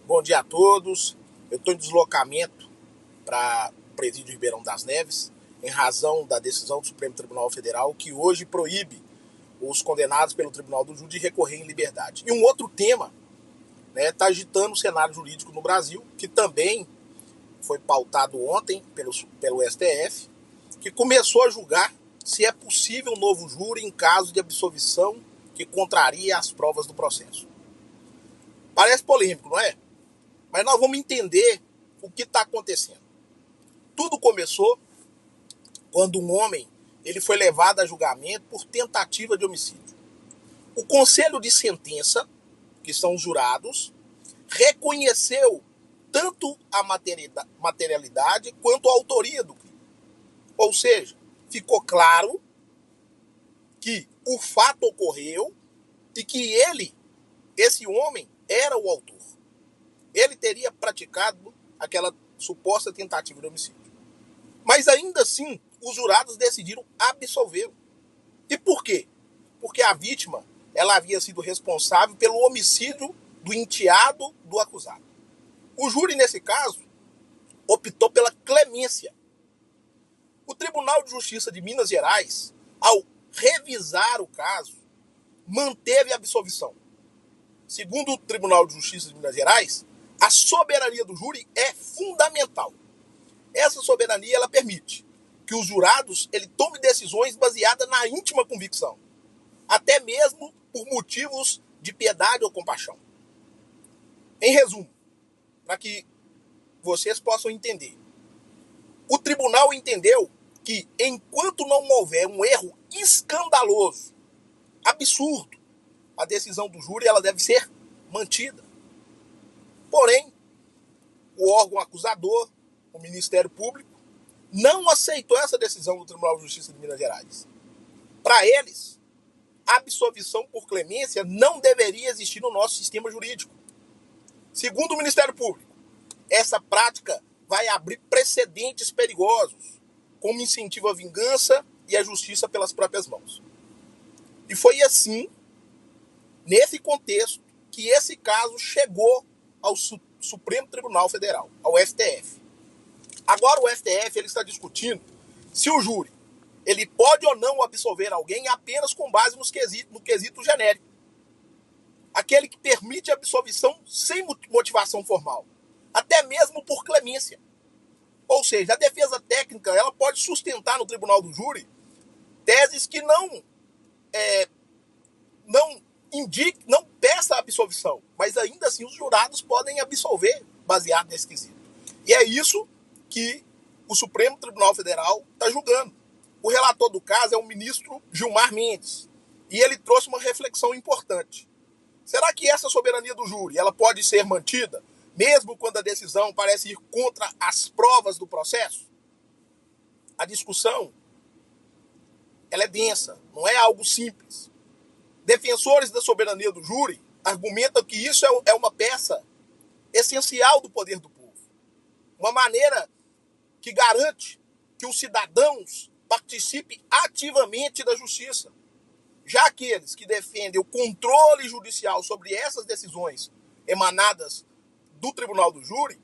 Bom dia a todos. Eu estou em deslocamento para o presídio Ribeirão das Neves, em razão da decisão do Supremo Tribunal Federal, que hoje proíbe os condenados pelo Tribunal do Júri de recorrer em liberdade. E um outro tema está agitando o cenário jurídico no Brasil, que também foi pautado ontem pelo STF, que começou a julgar se é possível um novo júri em caso de absolvição que contraria as provas do processo. Parece polêmico, não é? Mas nós vamos entender o que está acontecendo. Tudo começou quando um homem ele foi levado a julgamento por tentativa de homicídio. O conselho de sentença, que são os jurados, reconheceu tanto a materialidade quanto a autoria do crime. Ou seja, ficou claro que o fato ocorreu e que esse homem, era o autor. Ele teria praticado aquela suposta tentativa de homicídio. Mas ainda assim, os jurados decidiram absolvê-lo. E por quê? Porque a vítima ela havia sido responsável pelo homicídio do enteado do acusado. O júri, nesse caso, optou pela clemência. O Tribunal de Justiça de Minas Gerais, ao revisar o caso, manteve a absolvição. Segundo o Tribunal de Justiça de Minas Gerais, a soberania do júri é fundamental. Essa soberania ela permite que os jurados tomem decisões baseadas na íntima convicção, até mesmo por motivos de piedade ou compaixão. Em resumo, para que vocês possam entender, o tribunal entendeu que enquanto não houver um erro escandaloso, absurdo, a decisão do júri ela deve ser mantida. Porém, o órgão acusador, o Ministério Público, não aceitou essa decisão do Tribunal de Justiça de Minas Gerais. Para eles, a absolvição por clemência não deveria existir no nosso sistema jurídico. Segundo o Ministério Público, essa prática vai abrir precedentes perigosos, como incentivo à vingança e à justiça pelas próprias mãos. E foi assim, nesse contexto, que esse caso chegou ao Supremo Tribunal Federal, ao STF. Agora o STF ele está discutindo se o júri ele pode ou não absolver alguém apenas com base no quesito genérico. Aquele que permite a absolvição sem motivação formal, até mesmo por clemência. Ou seja, a defesa técnica ela pode sustentar no tribunal do júri teses que não indique, não peça a absolvição, mas ainda assim os jurados podem absolver baseado nesse quesito. E é isso que o Supremo Tribunal Federal está julgando. O relator do caso é o ministro Gilmar Mendes, e ele trouxe uma reflexão importante. Será que essa soberania do júri ela pode ser mantida, mesmo quando a decisão parece ir contra as provas do processo? A discussão ela é densa, não é algo simples. Defensores da soberania do júri argumentam que isso é uma peça essencial do poder do povo. Uma maneira que garante que os cidadãos participem ativamente da justiça. Já aqueles que defendem o controle judicial sobre essas decisões emanadas do tribunal do júri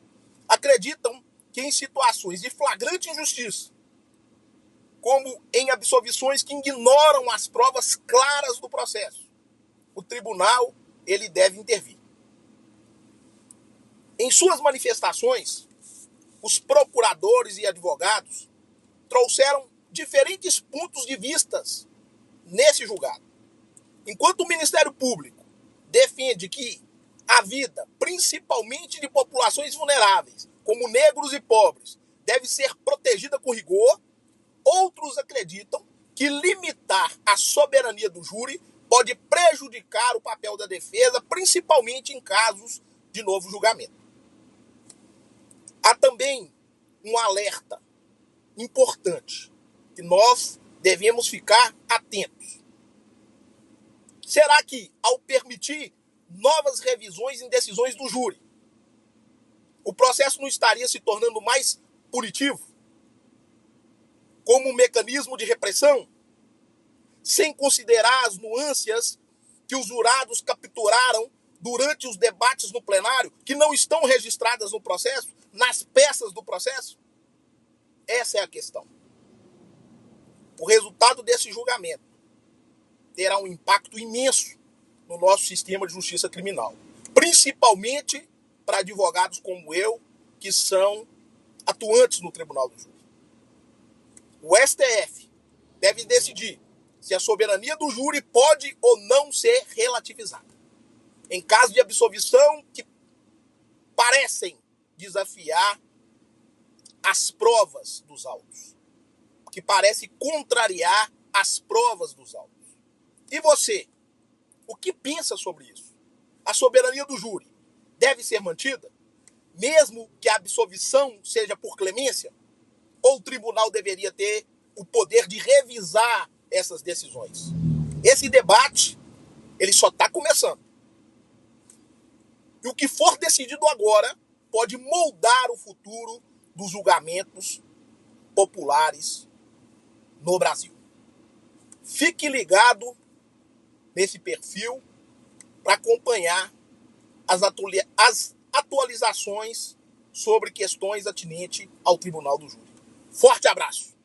acreditam que em situações de flagrante injustiça, como em absolvições que ignoram as provas claras do processo, o tribunal ele deve intervir. Em suas manifestações, os procuradores e advogados trouxeram diferentes pontos de vista nesse julgado. Enquanto o Ministério Público defende que a vida, principalmente de populações vulneráveis, como negros e pobres, deve ser protegida com rigor, outros acreditam que limitar a soberania do júri pode prejudicar o papel da defesa, principalmente em casos de novo julgamento. Há também um alerta importante que nós devemos ficar atentos. Será que, ao permitir novas revisões em decisões do júri, o processo não estaria se tornando mais punitivo? Como um mecanismo de repressão? Sem considerar as nuances que os jurados capturaram durante os debates no plenário que não estão registradas no processo, nas peças do processo? Essa é a questão. O resultado desse julgamento terá um impacto imenso no nosso sistema de justiça criminal, principalmente para advogados como eu, que são atuantes no Tribunal do Júri. O STF deve decidir se a soberania do júri pode ou não ser relativizada. Em caso de absolvição que parecem desafiar as provas dos autos, que parece contrariar as provas dos autos. E você, o que pensa sobre isso? A soberania do júri deve ser mantida, mesmo que a absolvição seja por clemência? Ou o tribunal deveria ter o poder de revisar essas decisões? Esse debate, ele só está começando. E o que for decidido agora pode moldar o futuro dos julgamentos populares no Brasil. Fique ligado nesse perfil para acompanhar as atualizações sobre questões atinentes ao Tribunal do Júri. Forte abraço!